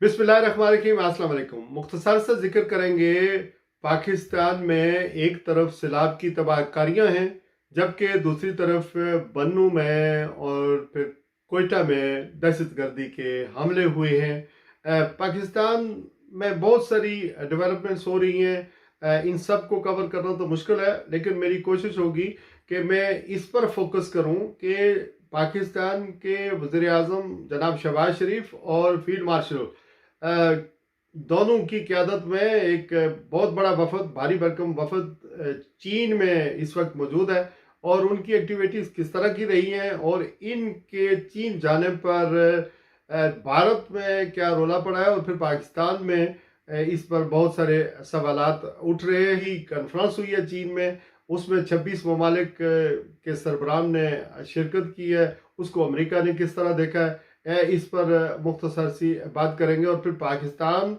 बिस्मिल्लाहिर्रहमानिर्रहीम, अस्सलाम वालेकुम। मुख्तसर से जिक्र करेंगे। पाकिस्तान में एक तरफ सैलाब की तबाहकारियाँ हैं, जबकि दूसरी तरफ बन्नू में और फिर कोयटा में दहशतगर्दी के हमले हुए हैं। पाकिस्तान में बहुत सारी डेवलपमेंट्स हो रही हैं। इन सब को कवर करना तो मुश्किल है, लेकिन मेरी कोशिश होगी कि मैं इस पर फोकस करूं कि पाकिस्तान के वज़ीर आज़म जनाब शहबाज शरीफ और फील्ड मार्शल दोनों की क़यादत में एक बहुत बड़ा वफद, भारी भरकम वफद चीन में इस वक्त मौजूद है। और उनकी एक्टिविटीज़ किस तरह की रही हैं और इनके चीन जाने पर भारत में क्या रोला पड़ा है, और फिर पाकिस्तान में इस पर बहुत सारे सवालात उठ रहे हैं। ही कॉन्फ्रेंस हुई है चीन में, उसमें 26 ममालिक के सरबराह ने शिरकत की है। उसको अमेरिका ने किस तरह देखा है, इस पर मुख्तसर सी बात करेंगे। और फिर पाकिस्तान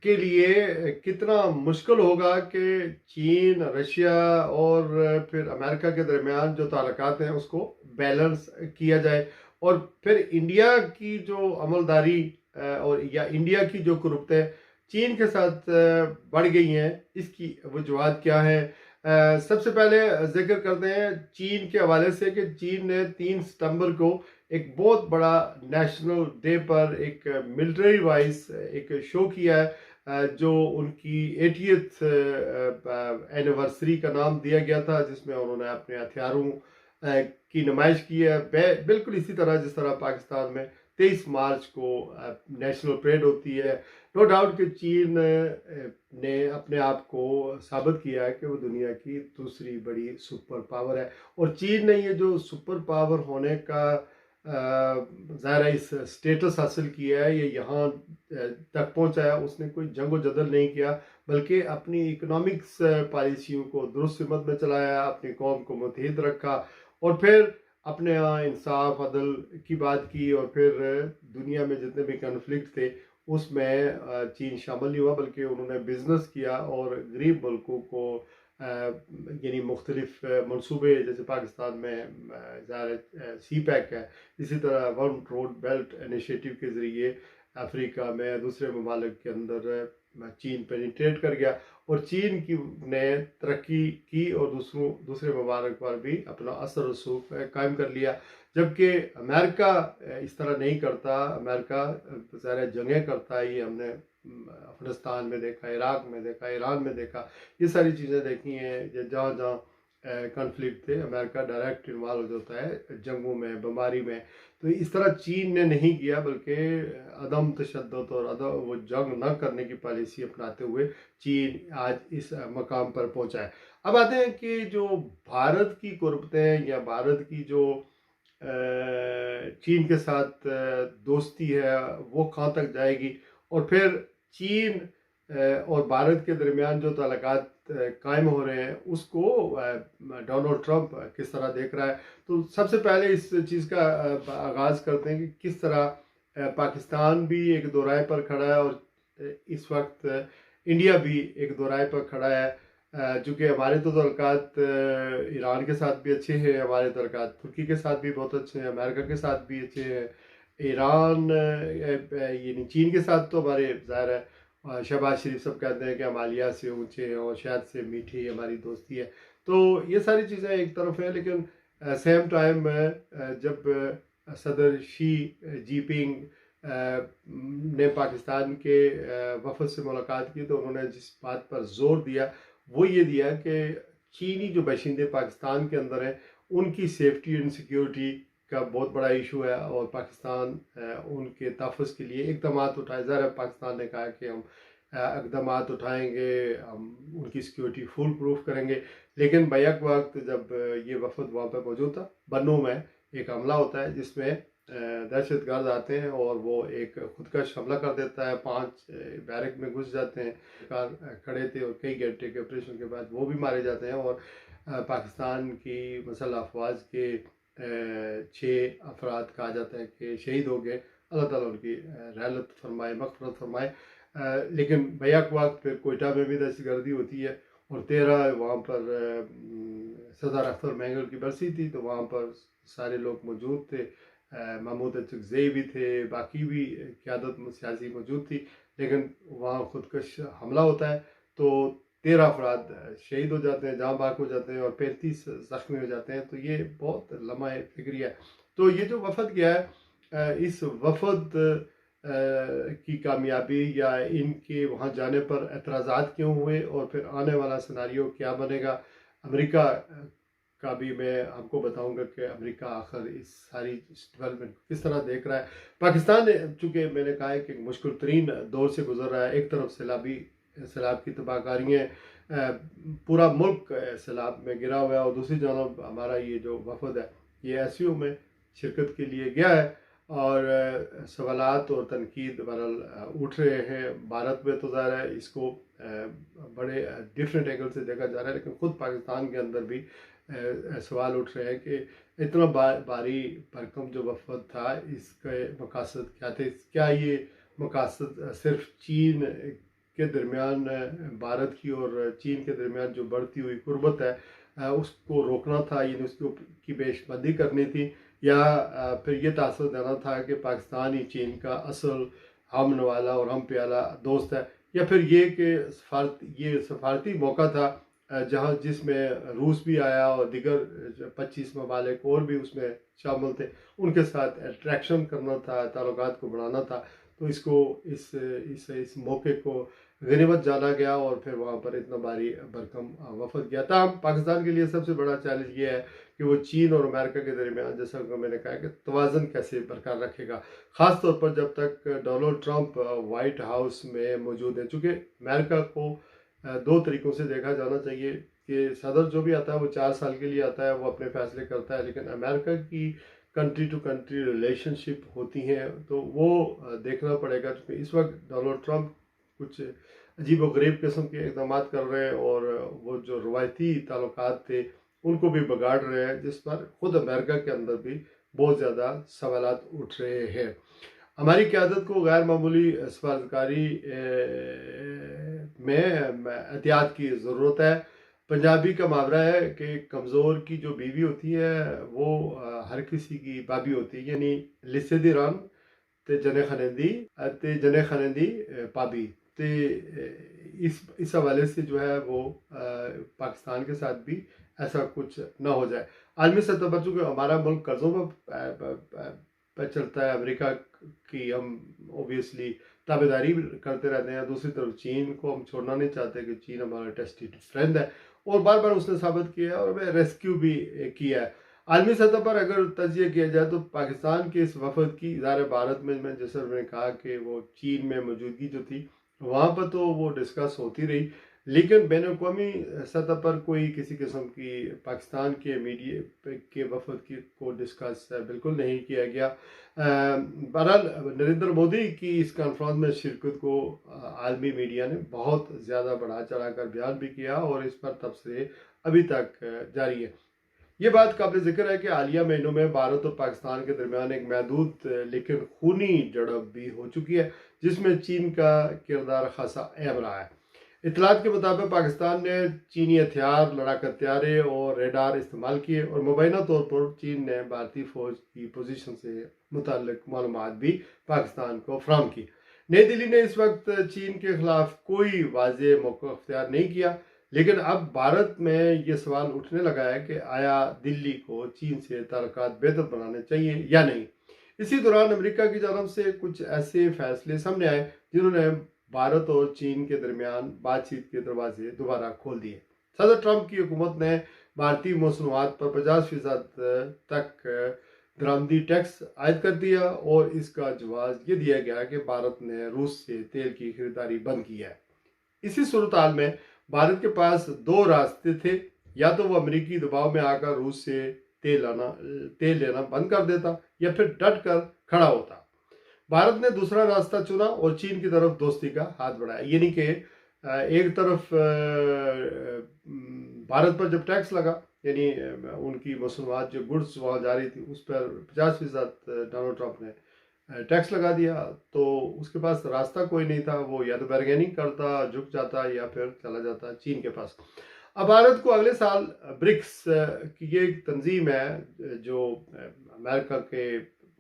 के लिए कितना मुश्किल होगा कि चीन, रशिया और फिर अमेरिका के दरमियान जो ताल्लुकात हैं उसको बैलेंस किया जाए। और फिर इंडिया की जो अमलदारी और या इंडिया की जो कुर्बतें चीन के साथ बढ़ गई हैं, इसकी वजूहत क्या है। सबसे पहले जिक्र करते हैं चीन के हवाले से कि चीन ने 3 सितंबर को एक बहुत बड़ा नेशनल डे पर एक मिलिट्री वाइज एक शो किया है, जो उनकी 80th एनिवर्सरी का नाम दिया गया था, जिसमें उन्होंने अपने हथियारों की नुमाइश की है। बिल्कुल इसी तरह जिस तरह पाकिस्तान में 23 मार्च को नेशनल परेड होती है। नो डाउट कि चीन ने अपने आप को साबित किया है कि वो दुनिया की दूसरी बड़ी सुपर पावर है। और चीन ने ये जो सुपर पावर होने का ज़ाहिर है इस स्टेटस हासिल किया है, ये यहाँ तक पहुँचा है, उसने कोई जंग व जदल नहीं किया, बल्कि अपनी इकोनॉमिक्स पॉलिसियों को दुरुस्त सिमत में चलाया, अपनी कौम को मुत्तहिद रखा, और फिर अपने यहाँ इंसाफ अदल की बात की। और फिर दुनिया में जितने भी कन्फ्लिक्ट थे उसमें चीन शामिल नहीं हुआ, बल्कि उन्होंने बिजनेस किया और गरीब मुल्कों को यानी मुख्तलिफ मनसूबे, जैसे पाकिस्तान में ज़्यादा सी पैक है, इसी तरह वन रोड बेल्ट इनिशिएटिव के ज़रिए अफ्रीका में दूसरे ममालिक के अंदर चीन पेनिट्रेट कर गया। और चीन की ने तरक्की की और दूसरे ममालिक पर भी अपना असर रसूख कायम कर लिया। जबकि अमेरिका इस तरह नहीं करता। अमेरिका ज़ाहिर जंगें करता है, ये हमने अफगानिस्तान में देखा, इराक में देखा, ईरान में देखा, ये सारी चीज़ें देखी हैं। जहाँ जहाँ कॉन्फ्लिक्ट थे, अमेरिका डायरेक्ट इन्वॉल्व हो जाता है जंगों में, बमबारी में। तो इस तरह चीन ने नहीं किया, बल्कि अदम तशद्दुद और वो जंग न करने की पॉलिसी अपनाते हुए चीन आज इस मकाम पर पहुंचा है। अब आते हैं कि जो भारत की कुर्बतें या भारत की जो चीन के साथ दोस्ती है वो कहाँ तक जाएगी, और फिर चीन और भारत के दरमियान जो ताल्लुकात कायम हो रहे हैं उसको डोनाल्ड ट्रंप किस तरह देख रहा है। तो सबसे पहले इस चीज़ का आगाज़ करते हैं कि किस तरह पाकिस्तान भी एक दोराहे पर खड़ा है, और इस वक्त इंडिया भी एक दोराहे पर खड़ा है। चूँकि हमारे तो तल्लुकात ईरान के साथ भी अच्छे हैं, हमारे तल्लुकात तुर्की के साथ भी बहुत अच्छे हैं, अमेरिका के साथ भी अच्छे हैं, ईरान यानी चीन के साथ तो हमारे ज़ाहिर है शहबाज शरीफ सब कहते हैं कि हम आलिया से ऊँचे हैं और शायद से मीठी हमारी दोस्ती है। तो ये सारी चीज़ें एक तरफ है, लेकिन सेम टाइम जब सदर शी जिनपिंग ने पाकिस्तान के वफद से मुलाकात की, तो उन्होंने जिस बात पर जोर दिया वो ये दिया कि चीनी जो बाशिंदे पाकिस्तान के अंदर हैं उनकी सेफ्टी एंड सिक्योरिटी का बहुत बड़ा इशू है, और पाकिस्तान उनके तहफ़्फ़ुज़ के लिए इक़दाम उठाए जा रहे हैं। पाकिस्तान ने कहा कि हम इक़दाम उठाएंगे, हम उनकी सिक्योरिटी फुल प्रूफ करेंगे। लेकिन बैक वक्त जब ये वफद वहाँ पर मौजूद था, बन्नू में एक हमला होता है जिसमें दहशतगर्द आते हैं और वो एक खुदकश हमला कर देता है। 5 बैरक में घुस जाते हैं, कार खड़े थे और कई घंटे के ऑपरेशन के बाद वो भी मारे जाते हैं। और पाकिस्तान की मसल्ह अफवाज के 6 अफराद कहा जाता है कि शहीद हो गए। अल्लाह ताला उनकी रहमत फरमाए, मग़फ़िरत फरमाए। लेकिन बैक वक्त फिर कोयटा में भी दहशतगर्दी होती है, और 13 वहाँ पर सरदार अख्तर मैंगल की बरसी थी, तो वहाँ पर सारे लोग मौजूद थे। महमूद अचकज़ई भी थे, बाकी भी क़यादत सियासी मौजूद थी, लेकिन वहाँ खुदकश हमला होता है तो 13 अफराद शहीद हो जाते हैं, जाँ बाग हो जाते हैं और 35 ज़ख्मी हो जाते हैं। तो ये बहुत लम्हा फिक्रिया है। तो ये जो वफद गया है, इस वफद की कामयाबी या इनके वहाँ जाने पर एतराज़ात क्यों हुए और फिर आने वाला सिनारियो क्या बनेगा, अमेरिका का भी मैं आपको बताऊंगा कि अमेरिका आखिर इस सारी डेवलपमेंट किस तरह देख रहा है। पाकिस्तान चूँकि मैंने कहा है कि मुश्किल तरीन दौर से गुजर रहा है। एक तरफ सैलाब की तबाहकारियाँ, पूरा मुल्क सैलाब में गिरा हुआ है, और दूसरी जानब हमारा ये जो वफद है ये SCO में शिरकत के लिए गया है, और सवालात और तनकीद बहरहाल उठ रहे हैं। भारत में तो ज़ाहिर है इसको बड़े डिफरेंट एंगल से देखा जा रहा है, लेकिन ख़ुद पाकिस्तान के अंदर भी सवाल उठ रहे हैं कि इतना भारी भरकम जो वफद था, इसके मकासद क्या थे? क्या ये मकासद सिर्फ चीन के दरमियान, भारत की और चीन के दरमियान जो बढ़ती हुई कुर्बत है उसको रोकना था, यानी उसकी पेशबंदी करनी थी, या फिर ये तासुर देना था कि पाकिस्तान ही चीन का असल हम नवाला और हम प्याला दोस्त है, या फिर ये कि ये सफारती मौका था जहाँ जिसमें रूस भी आया और दिगर 25 ममालिक और भी उसमें शामिल थे, उनके साथ अट्रैक्शन करना था, ताल्लुकात को बढ़ाना था। तो इसको इस मौके को गनीमत जाना गया और फिर वहाँ पर इतना भारी भरकम वफद गया था। पाकिस्तान के लिए सबसे बड़ा चैलेंज ये है कि वो चीन और अमेरिका के दरमियान, जैसा कि मैंने कहा, कि तवाज़न कैसे बरकरार रखेगा, ख़ास तौर पर जब तक डोनाल्ड ट्रंप वाइट हाउस में मौजूद है। चूँकि अमेरिका को दो तरीक़ों से देखा जाना चाहिए कि सदर जो भी आता है वो 4 साल के लिए आता है, वो अपने फैसले करता है, लेकिन अमेरिका की कंट्री टू कंट्री रिलेशनशिप होती हैं, तो वो देखना पड़ेगा। क्योंकि इस वक्त डोनाल्ड ट्रंप कुछ अजीब व गरीब किस्म के इक़दाम कर रहे हैं और वो जो रवायती ताल्लुकात थे उनको भी बिगाड़ रहे हैं, जिस पर ख़ुद अमेरिका के अंदर भी बहुत ज़्यादा सवालात उठ रहे हैं। हमारी क़यादत को गैर मामूली सफारतकारी में एहतियात की ज़रूरत है। पंजाबी का मुहावरा है कि कमज़ोर की जो बीवी होती है वो हर किसी की भाभी होती है, यानी लिस्से दी रान ते जने खनेंदी भाभी। तो इस हवाले से जो है वो पाकिस्तान के साथ भी ऐसा कुछ ना हो जाए। आलमी सतह पर चूँकि हमारा मुल्क कर्ज़ों पर चलता है, अमेरिका की हम ओबियसली ताबेदारी करते रहते हैं, दूसरी तरफ चीन को हम छोड़ना नहीं चाहते कि चीन हमारा टेस्टेड फ्रेंड है और बार बार उसने साबित किया है और हमें रेस्क्यू भी किया है। आलमी सतह पर अगर तजिया किया जाए तो पाकिस्तान के इस वफद की ज़ाहिर भारत में, मैं जैसे मैंने कहा कि वो चीन में मौजूदगी जो थी वहाँ पर तो वो डिस्कस होती रही, लेकिन बैन अवी सतह पर कोई किसी किस्म की पाकिस्तान के मीडिया के वफद को डिस्कस बिल्कुल नहीं किया गया। बहरहाल नरेंद्र मोदी की इस कॉन्फ्रेंस में शिरकत को आलमी मीडिया ने बहुत ज़्यादा बढ़ा चढ़ा कर बयान भी किया और इस पर तबसरे अभी तक जारी है। ये बात काबिल ज़िक्र है कि हालिया महीनों में भारत और पाकिस्तान के दरमियान एक महदूद लेकिन खूनी झड़प भी हो चुकी है, जिसमें चीन का किरदार खासा अहम रहा है। इत्तलात के मुताबिक पाकिस्तान ने चीनी हथियार, लड़ाकू हथियारे और रेडार इस्तेमाल किए और मुबैना तौर पर चीन ने भारतीय फ़ौज की पोजीशन से मुताल्लिक मालूमात भी पाकिस्तान को फराहम की। नई दिल्ली ने इस वक्त चीन के खिलाफ कोई वाज़ेह मौक़िफ़ अख्तियार नहीं किया, लेकिन अब भारत में ये सवाल उठने लगा है कि आया दिल्ली को चीन से ताल्लुकात बेहतर बनाने चाहिए या नहीं। इसी दौरान अमेरिका की जानब से कुछ ऐसे फैसले सामने आए जिन्होंने भारत और चीन के दरमियान बातचीत के दरवाजे दोबारा खोल दिए। सदर ट्रंप की हुकूमत ने भारतीय मसनूआत पर 50% तक दरामदी टैक्स आयद कर दिया और इसका जवाब ये दिया गया कि भारत ने रूस से तेल की खरीदारी बंद की है। इसी सूरत हाल में भारत के पास दो रास्ते थे, या तो वो अमेरिकी दबाव में आकर रूस से तेल लेना बंद कर देता या फिर डट कर खड़ा होता। भारत ने दूसरा रास्ता चुना और चीन की तरफ दोस्ती का हाथ बढ़ाया, यानी कि एक तरफ भारत पर जब टैक्स लगा, यानी उनकी मसनूआत जो गुड्स वहाँ जा रही थी उस पर 50% डोनाल्ड ट्रंप ने टैक्स लगा दिया, तो उसके पास रास्ता कोई नहीं था, वो या तो बार्गेनिंग करता, झुक जाता या फिर चला जाता चीन के पास। अब भारत को अगले साल ब्रिक्स की ये एक तंजीम है जो अमेरिका के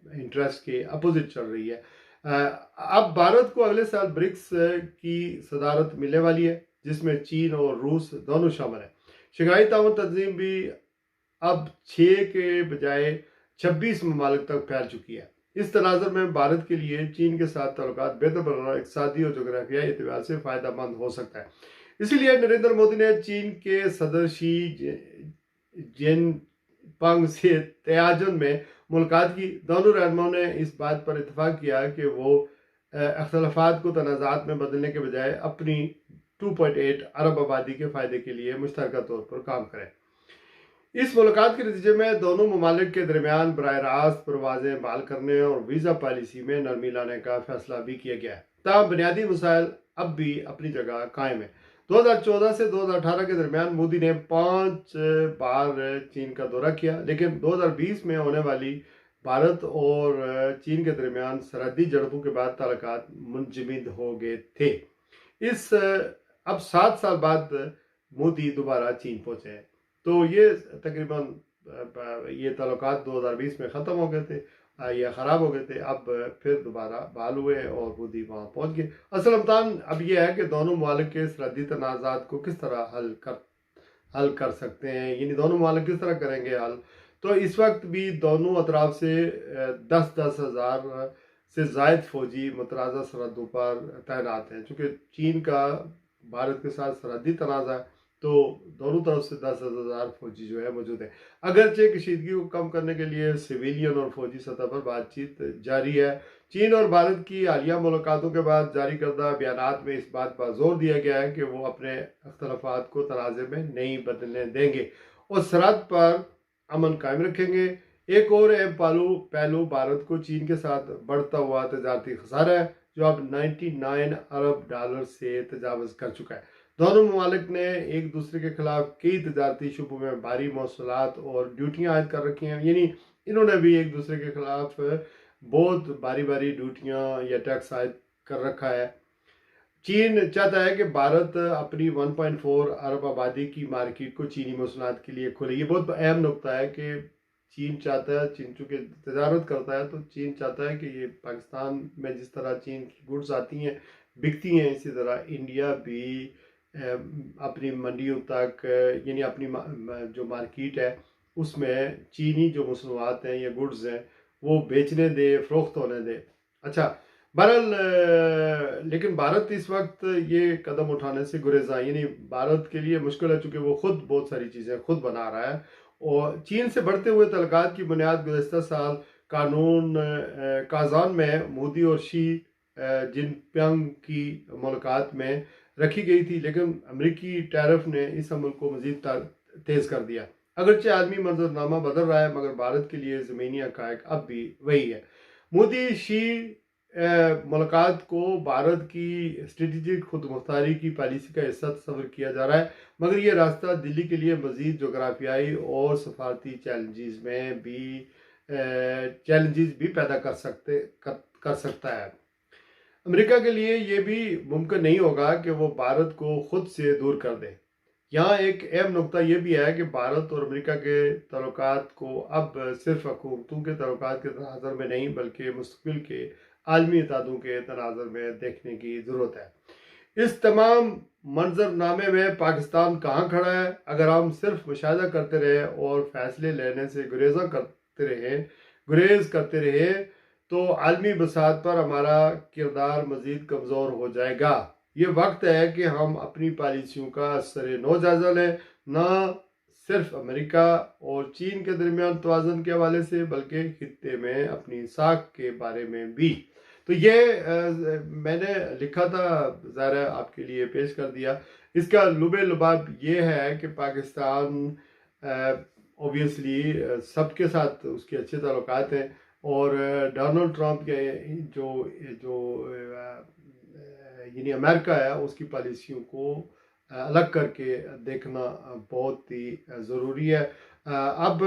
इंटरेस्ट के अपोजिट चल रही है। अब भारत को अगले साल ब्रिक्स की सदारत मिलने वाली है, जिसमें चीन और रूस दोनों शामिल है। शंघाई ताउन तंजीम भी अब 6 के बजाय 26 ममालिक तक फैल चुकी है। इस तनाज़ुर में भारत के लिए चीन के साथ ताल्लुकात बेहतर बनाना इक़्तिसादी और जोग्राफियाई एतबार से फ़ायदेमंद हो सकता है। इसीलिए नरेंद्र मोदी ने चीन के सदर शी जिनपिंग से तयाजुन में मुलाकात की। दोनों रहनुमाओं ने इस बात पर इतफाक़ किया कि वो अख्तलाफात को तनाज़ात में बदलने के बजाय अपनी 2.8 अरब आबादी के फ़ायदे के लिए मुश्तरका तौर पर काम करें। इस मुलाकात के नतीजे में दोनों ममालिक के दरमियान बराह रास्त परवाजें बहाल करने और वीज़ा पॉलिसी में नरमी लाने का फैसला भी किया गया है। तमाम बुनियादी मसाइल अब भी अपनी जगह कायम है। 2014 से 2018 के दरमियान मोदी ने 5 बार चीन का दौरा किया, लेकिन 2020 में होने वाली भारत और चीन के दरमियान सरहदी झड़पों के बाद ताल्लुकात मुंजमद हो गए थे। अब 7 साल बाद मोदी दोबारा चीन पहुंचे हैं, तो ये तकरीबन ये ताल्लुकात 2020 में ख़त्म हो गए थे या ख़राब हो गए थे। अब फिर दोबारा बहाल हुए और मोदी वहाँ पहुँच गए। असल इम्तहान अब यह है कि दोनों ममालिक के सरहदी तनाज़ात को किस तरह हल कर सकते हैं, यानी दोनों ममालिक किस तरह करेंगे हल। तो इस वक्त भी दोनों अतराफ से 10-10 हज़ार से ज़ायद फ़ौजी मुतराज़ा सरहदों पर तैनात हैं। चूँकि चीन का भारत के साथ सरहदी तनाज़ा है, तो दोनों तरफ से 10,000 फौजी जो है मौजूद है। अगरचे कशीदगी को कम करने के लिए सिविलियन और फौजी सतह पर बातचीत जारी है। चीन और भारत की हालिया मुलाकातों के बाद जारी करदा बयानात में इस बात पर जोर दिया गया है कि वो अपने अख्तलाफात को तनाज़े में नहीं बदलने देंगे और सरहद पर अमन कायम रखेंगे। एक और अहम पहलू भारत को चीन के साथ बढ़ता हुआ तजारती खसारा है, जो अब 99 अरब डॉलर से तजावज़ कर चुका है। दोनों ममालिक ने एक दूसरे के खिलाफ कई तजारती शुबों में भारी मौसूलात और ड्यूटियाँ आयद कर रखी हैं, यानी इन्होंने भी एक दूसरे के खिलाफ बहुत भारी ड्यूटियाँ या टैक्स आयद कर रखा है। चीन चाहता है कि भारत अपनी 1.4 अरब आबादी की मार्केट को चीनी मौसूलात के लिए खोले। ये बहुत अहम नुकता है कि चीन चाहता है, चीन चूँकि तजारत करता है, तो चीन चाहता है कि ये पाकिस्तान में जिस तरह चीन की गुड्स आती हैं बिकती हैं, इसी तरह इंडिया भी अपनी मंडियों तक, यानी अपनी जो मार्केट है उसमें चीनी जो मसनूआत हैं या गुड्स हैं वो बेचने दे, फ़रोख्त होने दे। अच्छा, बहरहाल लेकिन भारत इस वक्त ये कदम उठाने से गुरेज़ा, यानी भारत के लिए मुश्किल है, चूँकि वो ख़ुद बहुत सारी चीज़ें खुद बना रहा है और चीन से बढ़ते हुए तल्लुकात की बुनियाद गुज़श्ता साल काज़ान में मोदी और शी जिनपिंग की मुलाकात में रखी गई थी, लेकिन अमरीकी टैरिफ ने इस अमल को मज़ीद तेज़ कर दिया। अगरचे आलमी मंजरनामा बदल रहा है, मगर भारत के लिए ज़मीनी हक़ाइक़ अब भी वही है। मोदी शी मुलाकात को भारत की स्ट्रेटजिक खुद मुख्तारी की पॉलिसी का हिस्सा तस्वर किया जा रहा है, मगर ये रास्ता दिल्ली के लिए मज़ीद जोग्राफियाई और सफारती चैलेंजेस भी पैदा कर सकता है। अमेरिका के लिए ये भी मुमकिन नहीं होगा कि वो भारत को खुद से दूर कर दे। यहाँ एक अहम नुकता ये भी है कि भारत और अमेरिका के तल्लुकात को अब सिर्फ हुकूमतों के तल्लुकात के तनाज़ुर में नहीं, बल्कि मुस्तक़बिल के आलमी इत्तेहादों के तनाज़ुर में देखने की ज़रूरत है। इस तमाम मंजरनामे में पाकिस्तान कहाँ खड़ा है? अगर हम सिर्फ मुशाहिदा करते रहे और फैसले लेने से गुरेज करते रहे तो आलमी बसात पर हमारा किरदार मज़ीद कमज़ोर हो जाएगा। ये वक्त है कि हम अपनी पॉलिसियों का असर नो जायज़ा लें, न सिर्फ अमेरिका और चीन के दरमियान तवाज़ुन के हवाले से, बल्कि खित्ते में अपनी साख के बारे में भी। तो ये मैंने लिखा था, ज़रा आपके लिए पेश कर दिया। इसका लुबे लुबाब ये है कि पाकिस्तान ऑब्वियसली सबके साथ उसके अच्छे ताल्लुकात हैं और डोनाल्ड ट्रंप के यानी अमेरिका है उसकी पॉलिसियों को अलग करके देखना बहुत ही ज़रूरी है। अब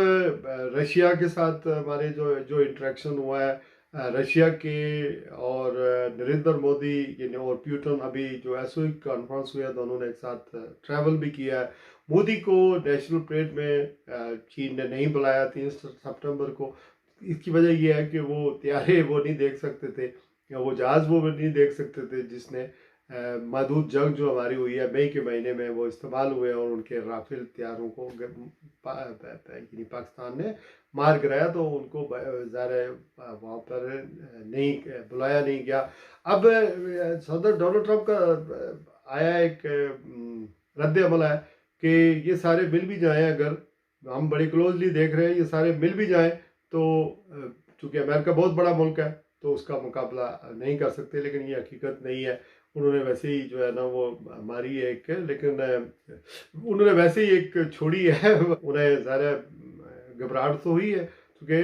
रशिया के साथ हमारे जो इंटरेक्शन हुआ है, रशिया के और नरेंद्र मोदी यानी और पुतिन अभी जो एसओ कॉन्फ्रेंस हुआ, दोनों ने एक साथ ट्रैवल भी किया है। मोदी को नेशनल परेड में चीन ने नहीं बुलाया 3 सितंबर को, इसकी वजह ये है कि वो त्यारे वो नहीं देख सकते थे, या वो जहाज़ वो नहीं देख सकते थे जिसने मौजूद जंग जो हमारी हुई है मई के महीने में वो इस्तेमाल हुए और उनके राफेल त्यारों को यानी पाकिस्तान ने मार गिराया, तो उनको ज़ाहिर वहाँ पर नहीं बुलाया नहीं गया। अब सदर डोनाल्ड ट्रंप का आया एक रद्द अमल है कि ये सारे मिल भी जाएं, अगर हम बड़ी क्लोजली देख रहे हैं ये सारे मिल भी जाएं तो चूँकि अमेरिका बहुत बड़ा मुल्क है तो उसका मुकाबला नहीं कर सकते, लेकिन ये हकीकत नहीं है। उन्होंने वैसे ही जो है ना वो मारी है एक, लेकिन उन्होंने वैसे ही एक छोड़ी है उन्हें ज़्यादा घबराहट तो हुई है क्योंकि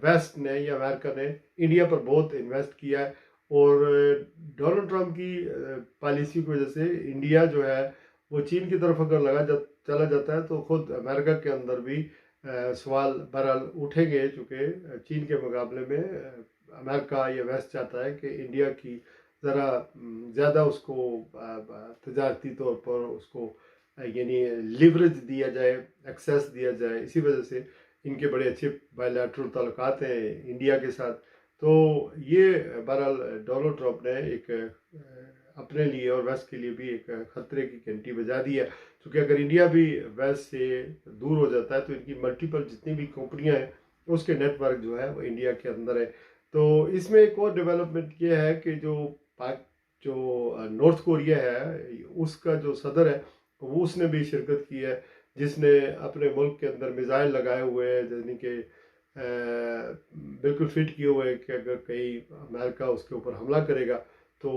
वेस्ट ने या अमेरिका ने इंडिया पर बहुत इन्वेस्ट किया है, और डोनाल्ड ट्रंप की पॉलिसी की वजह से इंडिया जो है वो चीन की तरफ अगर चला जाता है तो खुद अमेरिका के अंदर भी सवाल बहरहाल उठेंगे, चूँकि चीन के मुकाबले में अमेरिका या वेस्ट चाहता है कि इंडिया की ज़रा ज़्यादा उसको तजारती तौर पर उसको यानी लिवरेज दिया जाए, एक्सेस दिया जाए। इसी वजह से इनके बड़े अच्छे बायलैटरल ताल्लुकात हैं इंडिया के साथ। तो ये बहरहाल डोनाल्ड ट्रंप ने एक अपने लिए और वेस्ट के लिए भी एक ख़तरे की घंटी बजा दी है, क्योंकि अगर इंडिया भी वेस्ट से दूर हो जाता है तो इनकी मल्टीपल जितनी भी कंपनियां हैं उसके नेटवर्क जो है वो इंडिया के अंदर है। तो इसमें एक और डेवलपमेंट ये है कि जो नॉर्थ कोरिया है उसका जो सदर है वो उसने भी शिरकत की है, जिसने अपने मुल्क के अंदर मिज़ाइल लगाए हुए हैं, यानी कि बिल्कुल फिट किए हुए हैं कि अगर कहीं अमेरिका उसके ऊपर हमला करेगा तो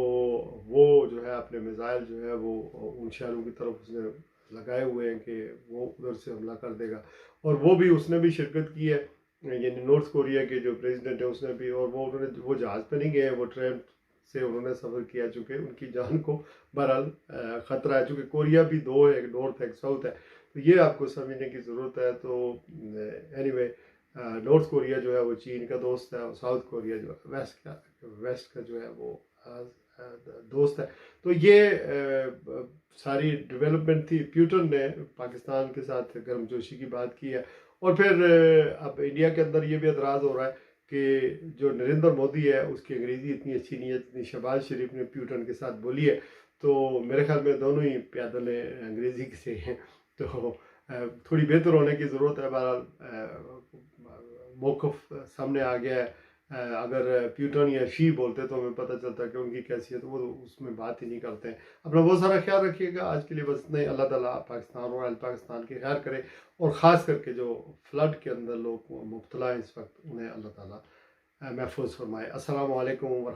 वो जो है अपने मिज़ाइल जो है वो उन शहरों की तरफ उसने लगाए हुए हैं कि वो उधर से हमला कर देगा। और वो भी उसने भी शिरकत की है, यानी नॉर्थ कोरिया के जो प्रेसिडेंट है उसने भी, और वो जहाज़ पे नहीं गए, वो ट्रेन से उन्होंने सफ़र किया, चूँकि उनकी जान को बहरहाल ख़तरा है, चूँकि कोरिया भी दो है, एक नॉर्थ है एक साउथ है, तो ये आपको समझने की ज़रूरत है। तो एनीवे नॉर्थ कोरिया जो है वो चीन का दोस्त है और साउथ कोरिया जो है वेस्ट का जो है वो दोस्त है। तो ये सारी डेवलपमेंट थी। प्यूटन ने पाकिस्तान के साथ गर्मजोशी की बात की है, और फिर अब इंडिया के अंदर ये भी एतराज़ हो रहा है कि जो नरेंद्र मोदी है उसकी अंग्रेज़ी इतनी अच्छी नहीं है जितनी शहबाज शरीफ ने प्यूटन के साथ बोली है। तो मेरे ख्याल में दोनों ही प्यादल अंग्रेज़ी से हैं, तो थोड़ी बेहतर होने की ज़रूरत है। बहरहाल मौक़िफ़ सामने आ गया है। अगर प्यूटन या शी बोलते तो हमें पता चलता है कि उनकी कैसी है, तो वो उसमें बात ही नहीं करते हैं। अपना बहुत सारा ख्याल रखिएगा। आज के लिए बस नहीं। अल्लाह ताला पाकिस्तान और अहल पाकिस्तान की खैर करे, और ख़ास करके जो फ्लड के अंदर लोग मुब्तला हैं इस वक्त उन्हें अल्लाह ताला महफूज फरमाए। अस्सलामु अलैकुम।